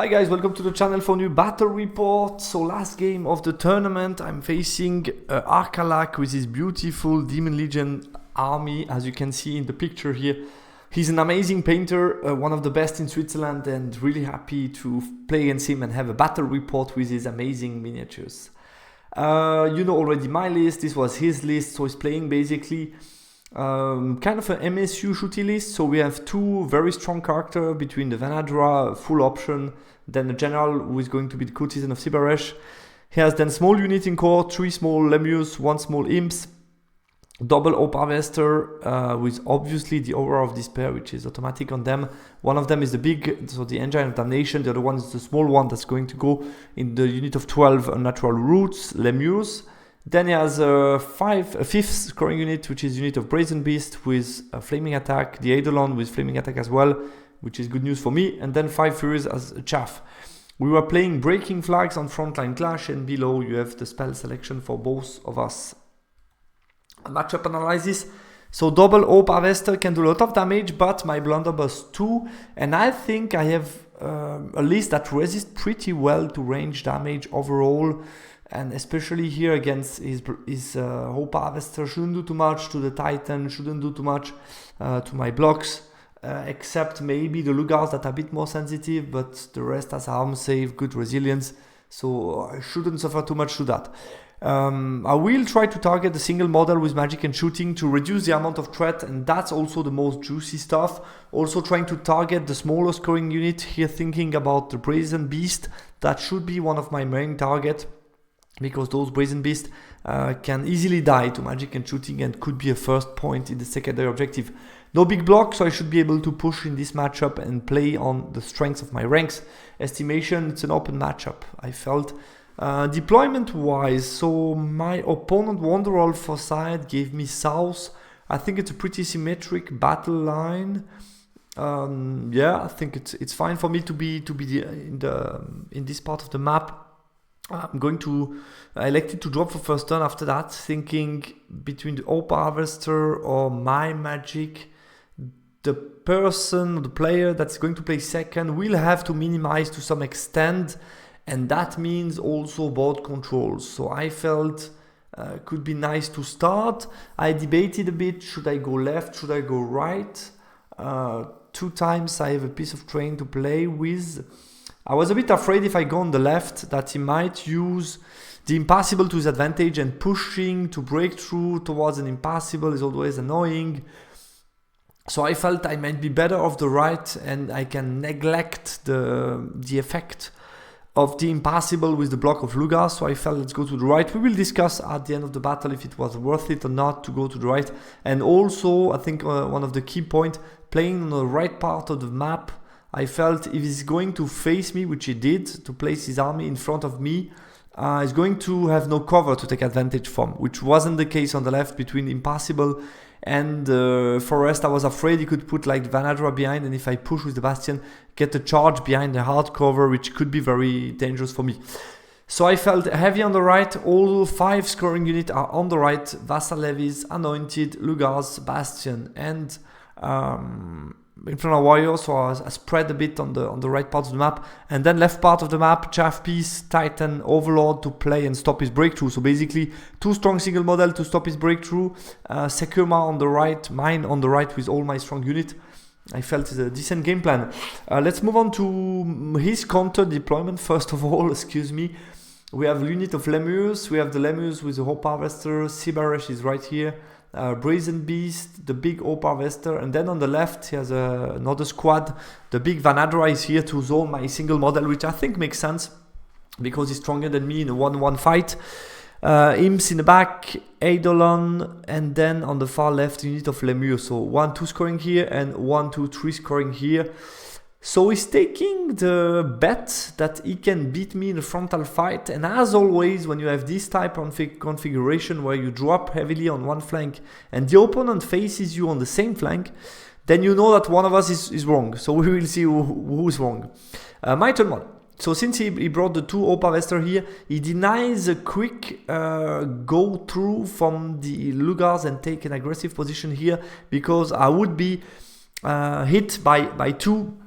Hi guys, welcome to the channel for new battle report. So last game of the tournament, I'm facing Arkalak with his beautiful Demon Legion army, as you can see in the picture here. He's an amazing painter, one of the best in Switzerland, and really happy to play against him and have a battle report with his amazing miniatures. You know already my list, this was his list, so he's playing basically kind of an MSU shooty list. So we have two very strong characters between the Vanadra full option, then the general who is going to be the courtesan of Sibaresh. He has then small unit in core, 3 small lemurs, 1 small imps, double Op Harvester with obviously the Aura of Despair, which is automatic on them. One of them is the big, so the Engine of Damnation, the other one is the small one that's going to go in the unit of 12 unnatural roots, lemurs. Then he has a fifth scoring unit, which is unit of Brazen Beast with a flaming attack, the Eidolon with flaming attack as well, which is good news for me, and then 5 Furies as a chaff. We were playing Breaking Flags on Frontline Clash, and below you have the spell selection for both of us. Matchup analysis. So double Op Harvester can do a lot of damage, but my Blunderbuss 2, and I think I have a list that resists pretty well to range damage overall. And especially here against his Hope Harvester, shouldn't do too much to the Titan, shouldn't do too much to my blocks, except maybe the Lugars that are a bit more sensitive, but the rest has harm save, good resilience, so I shouldn't suffer too much to that. I will try to target the single model with magic and shooting to reduce the amount of threat, and that's also the most juicy stuff. Also trying to target the smaller scoring unit here, thinking about the Brazen Beast. That should be one of my main targets, because those Brazen Beasts can easily die to magic and shooting and could be a first point in the secondary objective. No big block, so I should be able to push in this matchup and play on the strengths of my ranks. Estimation, it's an open matchup, I felt. Deployment wise, so my opponent Wanderer for side gave me south. I think it's a pretty symmetric battle line. Yeah, I think it's fine for me to be in this part of the map. I'm going to elected to drop for first turn after that, thinking between the Op Harvester or my magic. The person, the player that's going to play second will have to minimize to some extent, and that means also board controls. So I felt could be nice to start. I debated a bit, should I go left, should I go right? 2 times I have a piece of terrain to play with. I was a bit afraid if I go on the left that he might use the impassable to his advantage, and pushing to break through towards an impassable is always annoying. So I felt I might be better off the right, and I can neglect the effect of the impassable with the block of Lugar. So I felt let's go to the right. We will discuss at the end of the battle if it was worth it or not to go to the right. And also I think one of the key points, playing on the right part of the map, I felt if he's going to face me, which he did, to place his army in front of me, he's going to have no cover to take advantage from, which wasn't the case on the left between Impassable and Forest. I was afraid he could put like Vanadra behind, and if I push with the Bastion, get the charge behind the hard cover, which could be very dangerous for me. So I felt heavy on the right. All 5 scoring units are on the right: Vassal Levies, Anointed, Lugars, Bastion, and Infernal Warrior. So I spread a bit on the right part of the map, and then left part of the map, Chaff Piece, Titan, Overlord to play and stop his breakthrough. So basically 2 strong single model to stop his breakthrough, Sekuma on the right, mine on the right with all my strong unit. I felt it's a decent game plan. Let's move on to his counter deployment. First of all, excuse me, we have a unit of Lemurs. We have the Lemurs with the Hope Harvester. Sibaresh is right here. Brazen Beast, the big Op Harvester, and then on the left he has another squad. The big Vanadra is here to zone my single model, which I think makes sense because he's stronger than me in a 1-1 fight. Imps in the back, Eidolon, and then on the far left unit of Lemur. So 1-2 scoring here and 1-2-3 scoring here. So he's taking the bet that he can beat me in a frontal fight, and as always when you have this type of configuration where you drop heavily on one flank and the opponent faces you on the same flank, then you know that one of us is wrong. So we will see who's wrong. My turn 1. So since he brought the 2 Op Harvester here, he denies a quick go through from the Lugars and take an aggressive position here, because I would be hit by 2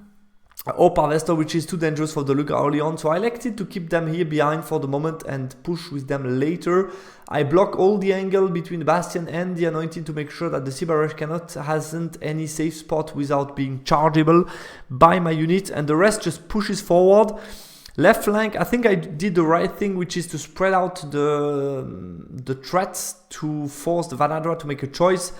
Orb Harvester, which is too dangerous for the Luga early on, so I elected to keep them here behind for the moment and push with them later. I block all the angle between the Bastion and the Anointing to make sure that the Sibarash hasn't any safe spot without being chargeable by my unit, and the rest just pushes forward. Left flank, I think I did the right thing, which is to spread out the threats to force the Vanadra to make a choice.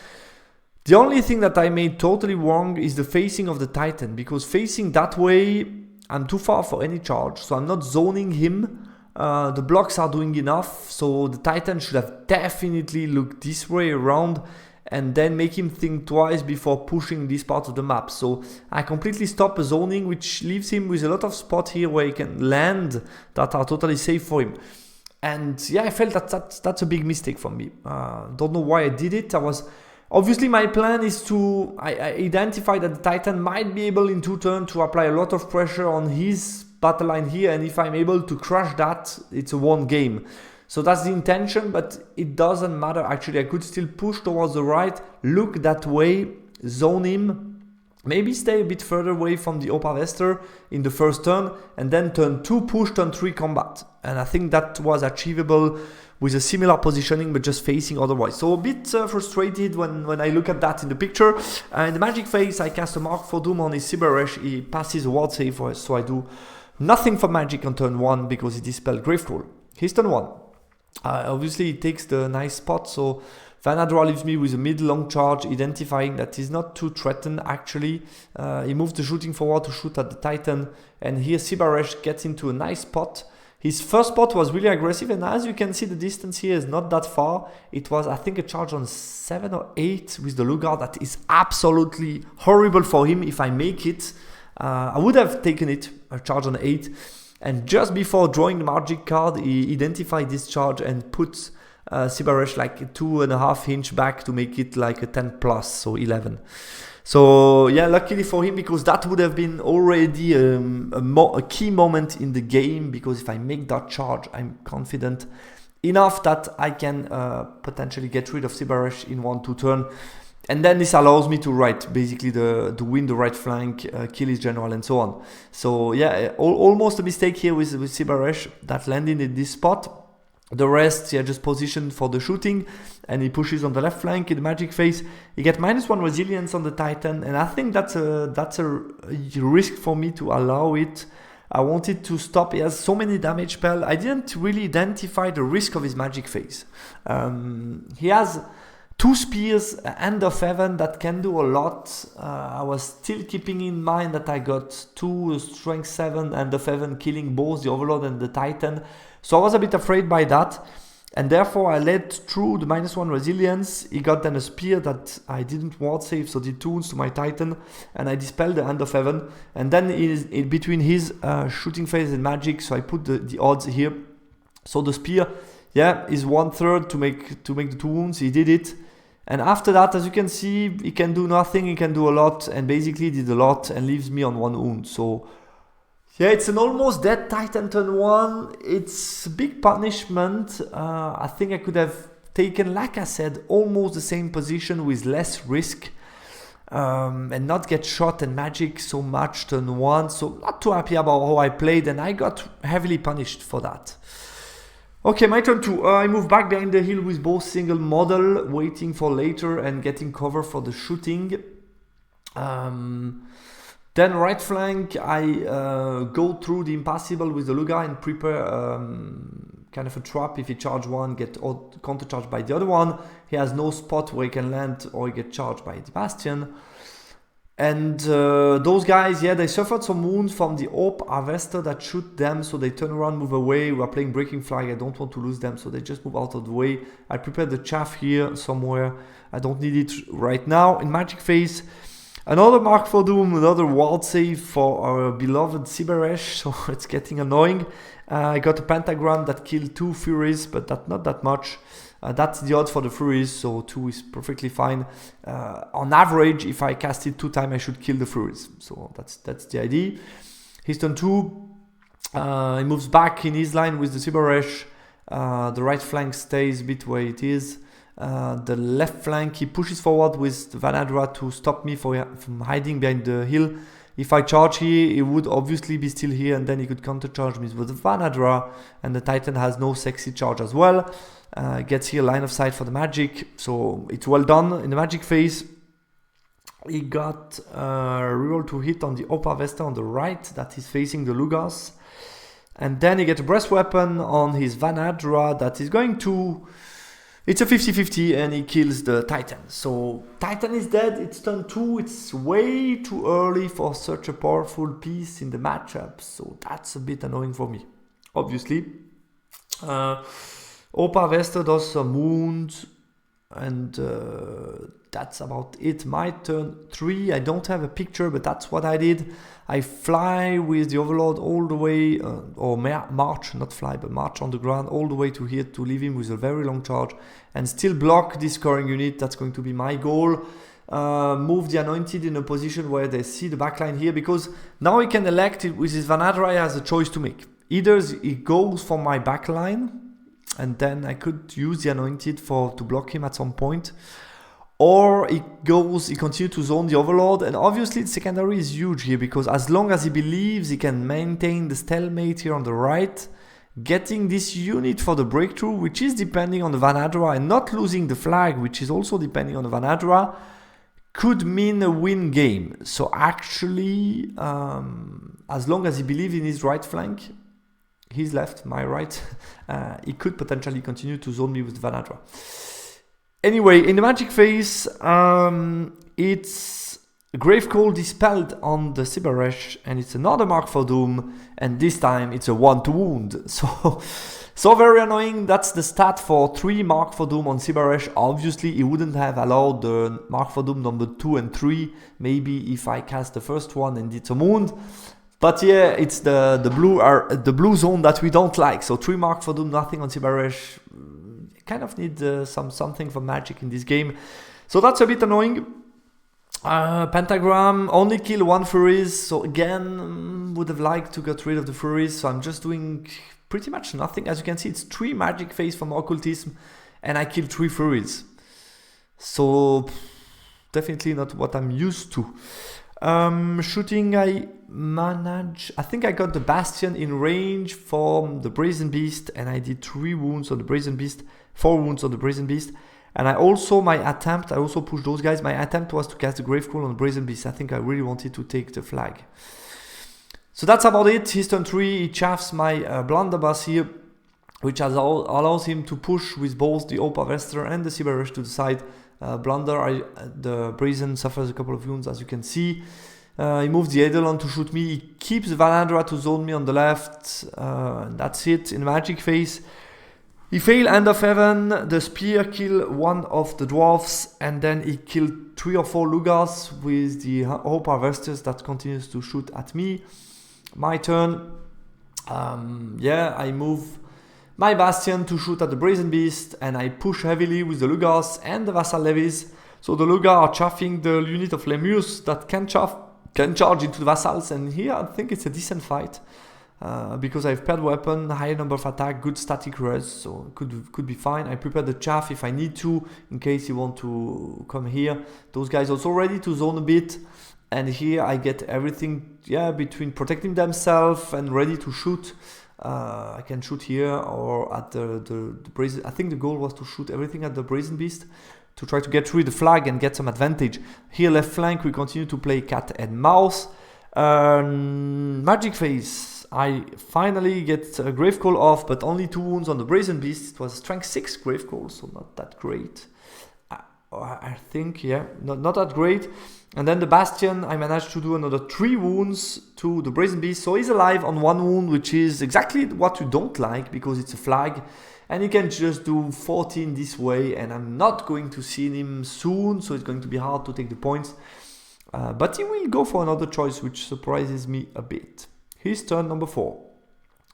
The only thing that I made totally wrong is the facing of the Titan, because facing that way, I'm too far for any charge, so I'm not zoning him. The blocks are doing enough, so the Titan should have definitely looked this way around and then make him think twice before pushing this part of the map. So I completely stop zoning, which leaves him with a lot of spots here where he can land that are totally safe for him. And yeah, I felt that's a big mistake from me. Don't know why I did it. Obviously, my plan is to identify that the Titan might be able in 2 turns to apply a lot of pressure on his battle line here, and if I'm able to crush that, it's a 1 game. So that's the intention, but it doesn't matter actually. I could still push towards the right, look that way, zone him, maybe stay a bit further away from the Orb Harvester in the first turn, and then turn 2 push, turn 3 combat. And I think that was achievable with a similar positioning, but just facing otherwise. So a bit frustrated when I look at that in the picture. In the magic phase, I cast a Mark for Doom on his Sibarash. He passes a ward save for us, so I do nothing for magic on turn 1 because he dispelled Gravetroll. He's turn 1. Obviously, he takes the nice spot, so Vanadra leaves me with a mid-long charge, identifying that he's not too threatened actually. He moves the shooting forward to shoot at the Titan, and here Sibarash gets into a nice spot. His first spot was really aggressive, and as you can see, the distance here is not that far. It was, I think, a charge on 7 or 8 with the Lugar. That is absolutely horrible for him if I make it. I would have taken it, a charge on 8. And just before drawing the magic card, he identified this charge and put Sibarash like 2.5 inch back to make it like a 10 plus, so 11. So yeah, luckily for him, because that would have been already a key moment in the game, because if I make that charge, I'm confident enough that I can potentially get rid of Sibarash in 1-2 turn. And then this allows me to basically to win the right flank, kill his general and so on. So yeah, almost a mistake here with Sibarash that landed in this spot. The rest, yeah, just positioned for the shooting, and he pushes on the left flank in the magic phase. He gets -1 resilience on the Titan, and I think that's a risk for me to allow it. I wanted to stop. He has so many damage spells. I didn't really identify the risk of his magic phase. He has 2 spears, End of Heaven, that can do a lot. I was still keeping in mind that I got 2 strength 7 End of Heaven, killing both the Overlord and the Titan. So I was a bit afraid by that, and therefore I led through the -1 resilience. He got then a spear that I didn't ward save, so did 2 wounds to my Titan, and I dispelled the End of Heaven. And then in between his shooting phase and magic, so I put the odds here. So the spear, yeah, is 1/3 to make the 2 wounds. He did it. And after that, as you can see, he can do nothing, he can do a lot, and basically did a lot and leaves me on 1 wound. So yeah, it's an almost dead Titan turn 1. It's a big punishment. I think I could have taken, like I said, almost the same position with less risk, and not get shot and magic so much turn 1. So not too happy about how I played, and I got heavily punished for that. Okay, my turn 2. I move back behind the hill with both single model, waiting for later and getting cover for the shooting. Then right flank, I go through the impassable with the Lugar and prepare kind of a trap. If he charge 1, get counter charged by the other one. He has no spot where he can land or he get charged by the Bastion. And those guys, yeah, they suffered some wounds from the Orb Harvester that shoot them, so they turn around, move away. We are playing Breaking Flag, I don't want to lose them, so they just move out of the way. I prepared the chaff here somewhere. I don't need it right now. In magic phase, another Mark for Doom, another ward save for our beloved Sibarash, so it's getting annoying. I got a pentagram that killed 2 Furies, but not that much. That's the odds for the Furies, so 2 is perfectly fine. On average, if I cast it 2 times, I should kill the Furies. So that's the idea. He's turn 2. He moves back in his line with the Sibarash. The right flank stays a bit where it is. The left flank, he pushes forward with the Vanadra to stop me from hiding behind the hill. If I charge here, he would obviously be still here, and then he could counter charge me with the Vanadra, and the Titan has no sexy charge as well. Gets here line of sight for the magic, so it's well done in the magic phase. He got reroll to hit on the Opa Vesta on the right that is facing the Lugas. And then he gets a breast weapon on his Vanadra that is going to... It's a 50-50 and he kills the Titan. So Titan is dead, it's turn 2, it's way too early for such a powerful piece in the matchup. So that's a bit annoying for me, obviously. Opa Vesta does some wounds and that's about it. My turn 3, I don't have a picture, but that's what I did. I fly with the Overlord all the way, or march, not fly, but march on the ground all the way to here to leave him with a very long charge and still block this scoring unit. That's going to be my goal. Move the Anointed in a position where they see the backline here, because now he can elect it with his Vanadra. He has a choice to make. Either he goes for my backline, and then I could use the Anointed to block him at some point. Or he continues to zone the Overlord, and obviously the secondary is huge here, because as long as he believes he can maintain the stalemate here on the right, getting this unit for the breakthrough, which is depending on the Vanadra, and not losing the flag, which is also depending on the Vanadra, could mean a win game. So actually, as long as he believes in his right flank, his left, my right, he could potentially continue to zone me with Vanadra. Anyway, in the magic phase, it's Gravecall Dispelled on the Cyberesh, and it's another Mark for Doom, and this time it's a 1-to-wound. So very annoying. That's the stat for 3 Mark for Doom on Cyberesh. Obviously, he wouldn't have allowed the Mark for Doom number 2 and 3, maybe if I cast the first one and did some wound. But yeah, it's the blue zone that we don't like. So 3 Mark for Doom, nothing on Cyberesh. Kind of need something for magic in this game, so that's a bit annoying. Pentagram only kill 1 Furies, so again would have liked to get rid of the Furies, so I'm just doing pretty much nothing. As you can see, it's 3 magic phase from Occultism and I killed 3 Furies, so definitely not what I'm used to. Shooting, I think I got the Bastion in range from the Brazen Beast, and I did 3 wounds on the Brazen Beast, 4 wounds on the Brazen Beast. And I also pushed those guys. My attempt was to cast the Gravecall on the Brazen Beast. I think I really wanted to take the flag. So that's about it. His turn 3, he chaffs my Blunderbuss here, which allows him to push with both the Opa Vester and the Cyberesh to the side. The Brazen suffers a couple of wounds, as you can see. He moves the Eidolon to shoot me. He keeps the Vanadra to zone me on the left. And that's it in the magic phase. He failed End of Heaven. The Spear killed 1 of the Dwarves. And then he killed 3 or 4 Lugas with the Hope Harvesters that continues to shoot at me. My turn. I move my Bastion to shoot at the Brazen Beast, and I push heavily with the Lugas and the Vassal Levies. So the Luga are chaffing the unit of Lemurs that can charge into the Vassals, and here I think it's a decent fight. Because I have paired weapon, higher number of attack, good static res, so could be fine. I prepare the chaff if I need to, in case you want to come here. Those guys also ready to zone a bit. And here I get everything, between protecting themselves and ready to shoot. I can shoot here or at the Brazen. I think the goal was to shoot everything at the Brazen Beast to try to get through the flag and get some advantage. Here left flank, we continue to play cat and mouse. Magic phase. I finally get a Gravecall off, but only 2 wounds on the Brazen Beast. It was strength 6 Gravecall, so not that great. I think, not that great. And then the Bastion, I managed to do another 3 wounds to the Brazen Beast. So he's alive on 1 wound, which is exactly what you don't like, because it's a flag. And he can just do 14 this way, and I'm not going to see him soon, so it's going to be hard to take the points. But he will go for another choice, which surprises me a bit. His turn number 4.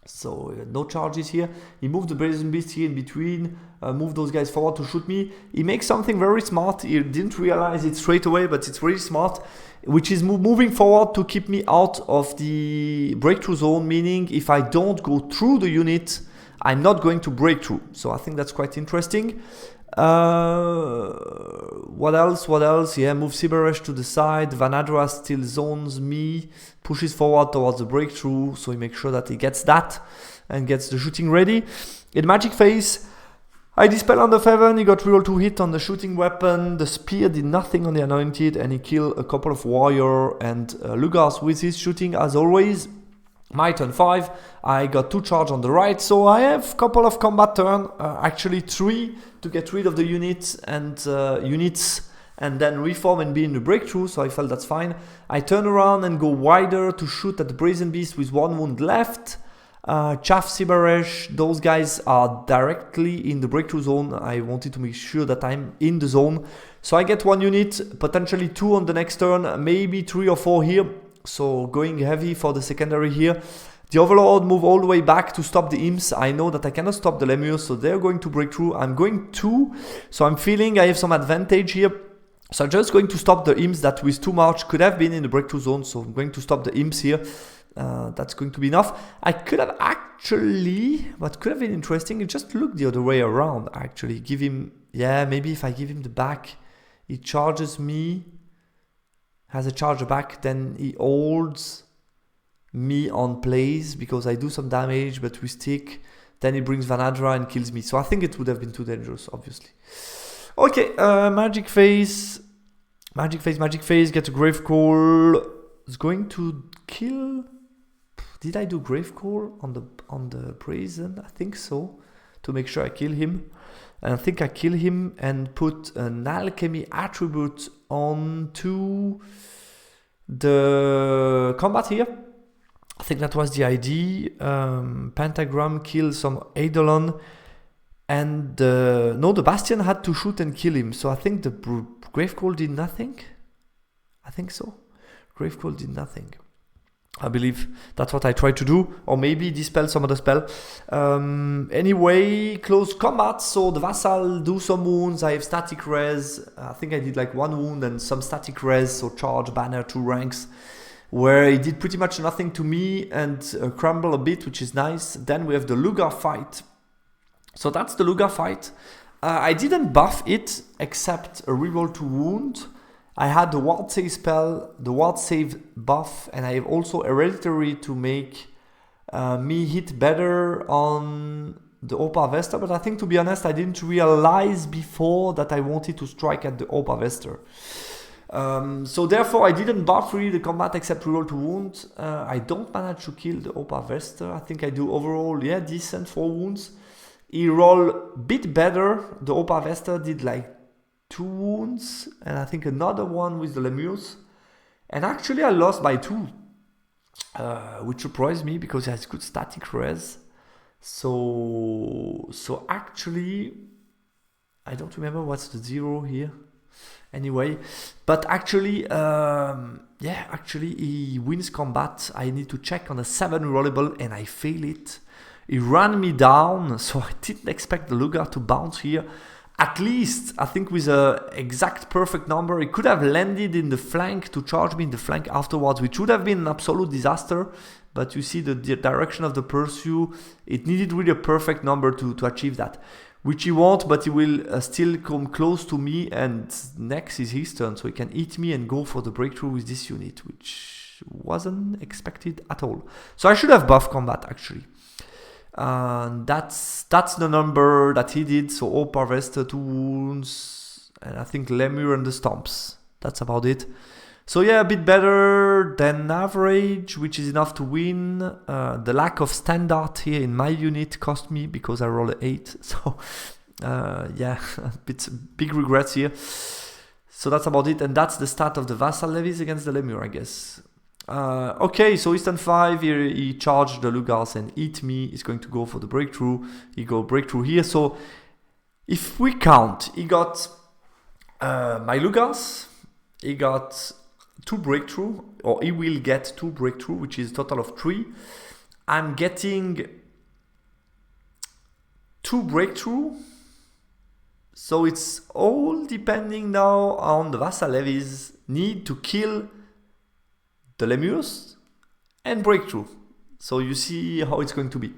So no charges here. He moved the Brazen Beast here in between, moved those guys forward to shoot me. He makes something very smart. He didn't realize it straight away, but it's really smart, which is moving forward to keep me out of the breakthrough zone, meaning if I don't go through the unit, I'm not going to break through. So I think that's quite interesting. What else? What else? Yeah, move Sibaresh to the side. Vanadra still zones me, pushes forward towards the breakthrough, so he makes sure that he gets that and gets the shooting ready. In Magic Phase, I Dispel on the Feven, he got reroll 2 hit on the shooting weapon, the spear did nothing on the Anointed, and he killed a couple of warrior and Lugars with his shooting as always. My turn 5, I got 2 charge on the right, so I have a couple of combat turn, actually 3 to get rid of the units and then reform and be in the breakthrough, so I felt that's fine. I turn around and go wider to shoot at the Brazen Beast with 1 wound left. Chaff, Sibaresh, those guys are directly in the breakthrough zone. I wanted to make sure that I'm in the zone. So I get 1 unit, potentially 2 on the next turn, maybe 3 or 4 here. So going heavy for the secondary here. The Overlord move all the way back to stop the imps. I know that I cannot stop the lemurs, so they're going to break through. I'm going 2, so I'm feeling I have some advantage here. So I'm just going to stop the imps that with 2 march could have been in the breakthrough zone. So I'm going to stop the imps here. That's going to be enough. I could have actually, what could have been interesting, is just look the other way around actually. Give him, yeah, maybe if I give him the back, he charges me, has a charger back, then he holds me on plays because I do some damage, but we stick, then he brings Vanadra and kills me. So I think it would have been too dangerous, obviously. Okay, Magic Phase, get a Grave Call. It's going to kill. Did I do Grave Call on the Brazen? I think so, to make sure I kill him. And I think I kill him and put an Alchemy attribute onto the combat here. I think that was the idea. Pentagram kill some Eidolon. And no, the Bastion had to shoot and kill him. So I think the Grave Call did nothing. I think so. Grave Call did nothing. I believe that's what I tried to do. Or maybe dispel some other spell. Anyway, close combat. So the Vassal do some wounds. I have static res. I think I did like 1 wound and some static res. So charge, banner, 2 ranks. Where he did pretty much nothing to me and crumble a bit, which is nice. Then we have the Lugar fight. So that's the Lugar fight. I didn't buff it except a reroll to wound. I had the Ward Save spell, the Ward Save buff, and I have also Hereditary to make me hit better on the Opa Vester. But I think, to be honest, I didn't realize before that I wanted to strike at the Opa Vester. So therefore, I didn't buff really the combat except reroll to wound. I don't manage to kill the Opa Vester. I think I do overall, yeah, decent 4 wounds. He rolled a bit better. The Opa Vester did like 2 wounds, and I think another one with the lemurs. And actually I lost by 2, which surprised me because he has good static res. So actually, I don't remember what's the 0 here. Anyway, but actually, yeah, actually he wins combat. I need to check on a 7 rollable and I fail it. He ran me down, so I didn't expect the Lugar to bounce here. At least, I think with an exact perfect number, it could have landed in the flank to charge me in the flank afterwards, which would have been an absolute disaster. But you see the direction of the pursue, it needed really a perfect number to achieve that. Which he won't, but he will still come close to me, and next is his turn, so he can eat me and go for the breakthrough with this unit, which wasn't expected at all. So I should have buff combat, actually. That's the number that he did. So Opa Vester 2 wounds, and I think Lemur and the Stomps. That's about it. So yeah, a bit better than average, which is enough to win. The lack of standard here in my unit cost me because I rolled an 8. So yeah, big regrets here. So that's about it, and that's the start of the Vassal Levies against the Lemur, I guess. Okay, so Eastern 5, he charged the Lugars and eat me. He's going to go for the breakthrough. He go breakthrough here. So if we count, he got my Lugars, he got 2 breakthrough, or he will get 2 breakthrough, which is a total of 3. I'm getting 2 breakthrough. So it's all depending now on the Vassal Levies need to kill the Lemurs and breakthrough. So you see how it's going to be.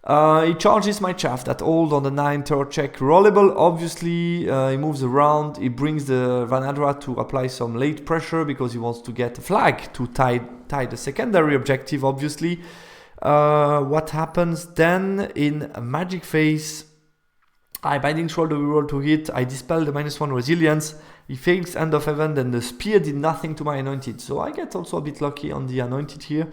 He charges my chaff that hold on the 9 third check rollable. Obviously, he moves around. He brings the Vanadra to apply some late pressure because he wants to get a flag to tie the secondary objective, obviously. What happens then in a magic phase? I binding shoulder reroll to hit. I dispel the -1 resilience. He fails End of Heaven, then the spear did nothing to my anointed. So I get also a bit lucky on the anointed here.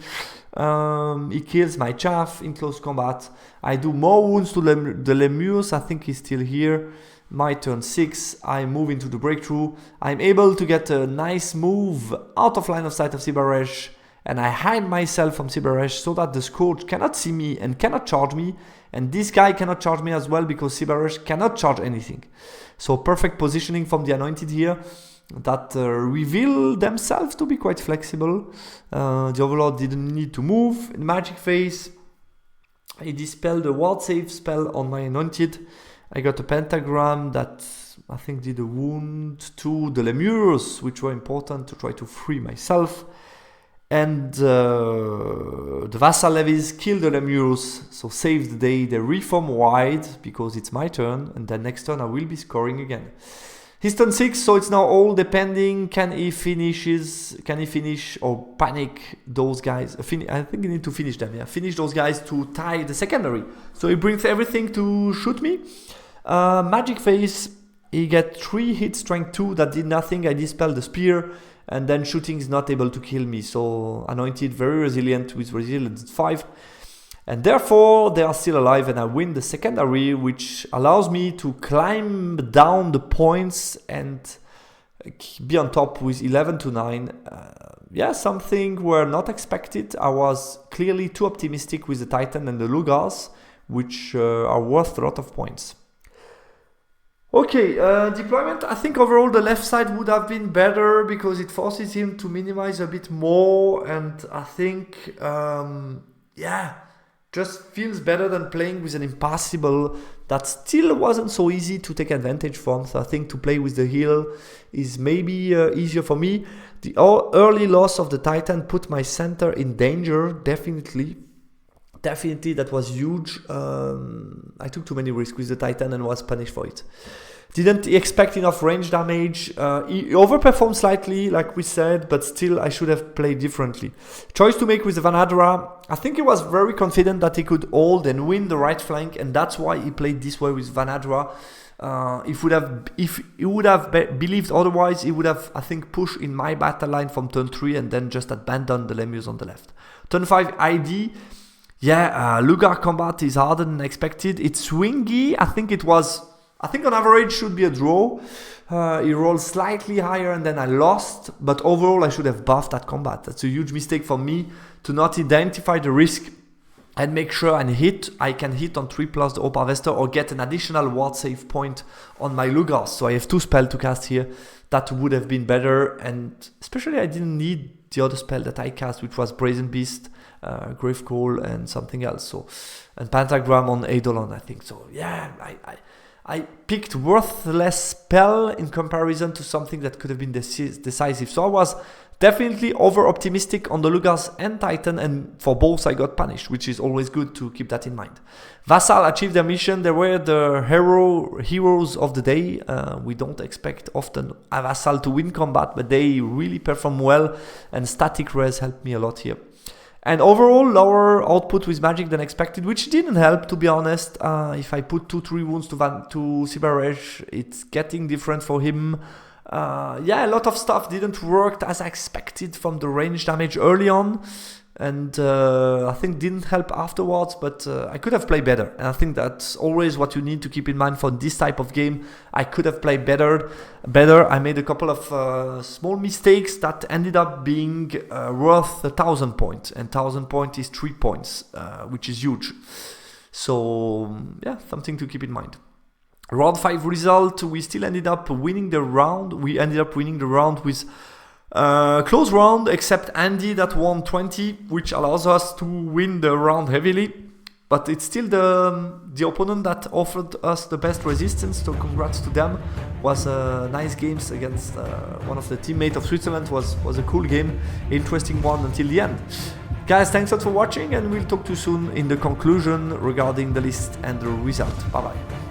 He kills my chaff in close combat. I do more wounds to the lemurs. I think he's still here. My turn 6. I move into the breakthrough. I'm able to get a nice move out of line of sight of Sibaresh. And I hide myself from Sibaresh so that the Scourge cannot see me and cannot charge me. And this guy cannot charge me as well because Sibaresh cannot charge anything. So perfect positioning from the anointed here that reveal themselves to be quite flexible. The Overlord didn't need to move. In magic phase, I dispelled the ward save spell on my anointed. I got a pentagram that I think did a wound to the lemurs, which were important to try to free myself. And the vassal levies kill the lemurs, so save the day. They reform wide because it's my turn, and then next turn I will be scoring again. His turn 6, so it's now all depending. Can he finish or panic those guys? I think you need to finish them, yeah. Finish those guys to tie the secondary. So he brings everything to shoot me. Magic phase, he get 3 hit strength 2 that did nothing. I dispel the spear. And then shooting is not able to kill me. So anointed, very resilient with resilience 5. And therefore they are still alive and I win the secondary, which allows me to climb down the points and be on top with 11 to 9. Yeah, something were not expected. I was clearly too optimistic with the Titan and the Lugars, which are worth a lot of points. Okay, deployment, I think overall the left side would have been better because it forces him to minimize a bit more, and I think, yeah, just feels better than playing with an impassable that still wasn't so easy to take advantage from. So I think to play with the heal is maybe easier for me. The early loss of the Titan put my center in danger, definitely. Definitely, that was huge. I took too many risks with the Titan and was punished for it. Didn't expect enough range damage. He overperformed slightly, like we said, but still I should have played differently. Choice to make with the Vanadra. I think he was very confident that he could hold and win the right flank, and that's why he played this way with Vanadra. If he would have believed otherwise, he would have, I think, pushed in my battle line from turn 3 and then just abandoned the lemurs on the left. Turn 5 ID. Yeah, Lugar combat is harder than expected. It's swingy. I think on average should be a draw. He rolled slightly higher and then I lost. But overall I should have buffed that combat. That's a huge mistake for me to not identify the risk and make sure I can hit on 3+ the Hope Harvester or get an additional ward save point on my Lugars. So I have 2 spells to cast here. That would have been better. And especially I didn't need the other spell that I cast, which was Brazen Beast, Grave Call and something else. So, and Pentagram on Eidolon, I think. So yeah, I picked worthless spell in comparison to something that could have been decisive. So I was definitely over optimistic on the Lugars and Titan, and for both I got punished, which is always good to keep that in mind. Vassal achieved their mission. They were the heroes of the day. We don't expect often a Vassal to win combat, but they really perform well, and static res helped me a lot here. And overall, lower output with magic than expected, which didn't help, to be honest. If I put 2-3 wounds to Sibaresh, it's getting different for him. Yeah, a lot of stuff didn't work as expected from the range damage early on. And I think didn't help afterwards, but I could have played better. And I think that's always what you need to keep in mind for this type of game. I could have played better. I made a couple of small mistakes that ended up being worth 1,000 points. And 1,000 points is 3 points, which is huge. So yeah, something to keep in mind. Round 5 result, we still ended up winning the round. We ended up winning the round with close round, except Andy that won 20, which allows us to win the round heavily. But it's still the opponent that offered us the best resistance, so congrats to them. Was a nice games against one of the teammates of Switzerland. Was a cool game, interesting one until the end. Guys, thanks a lot for watching, and we'll talk to you soon in the conclusion regarding the list and the result. Bye bye.